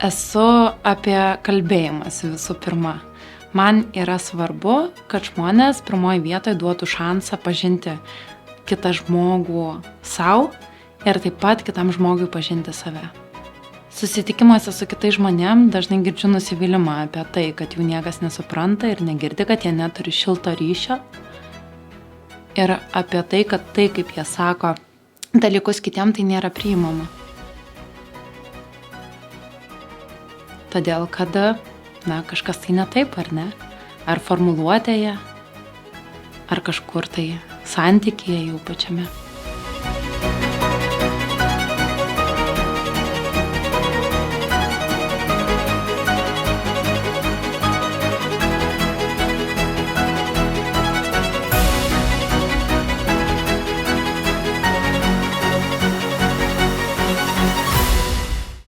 Esu apie kalbėjimąsi visų pirma. Man yra svarbu, kad žmonės pirmoji vietoje duotų šansą pažinti kitą žmogų savo ir taip pat kitam žmogui pažinti save. Susitikimuose su kitais žmonėm dažnai girdžiu nusivylimą apie tai, kad jų niekas nesupranta ir negirdi, kad jie neturi šilto ryšio. Ir apie tai, kad tai, kaip jie sako dalykus kitiem, tai nėra priimama. Todėl, kad, kažkas tai ne taip, ar ne? Ar formuluotėje, ar kažkur tai santykyje jau pačiame.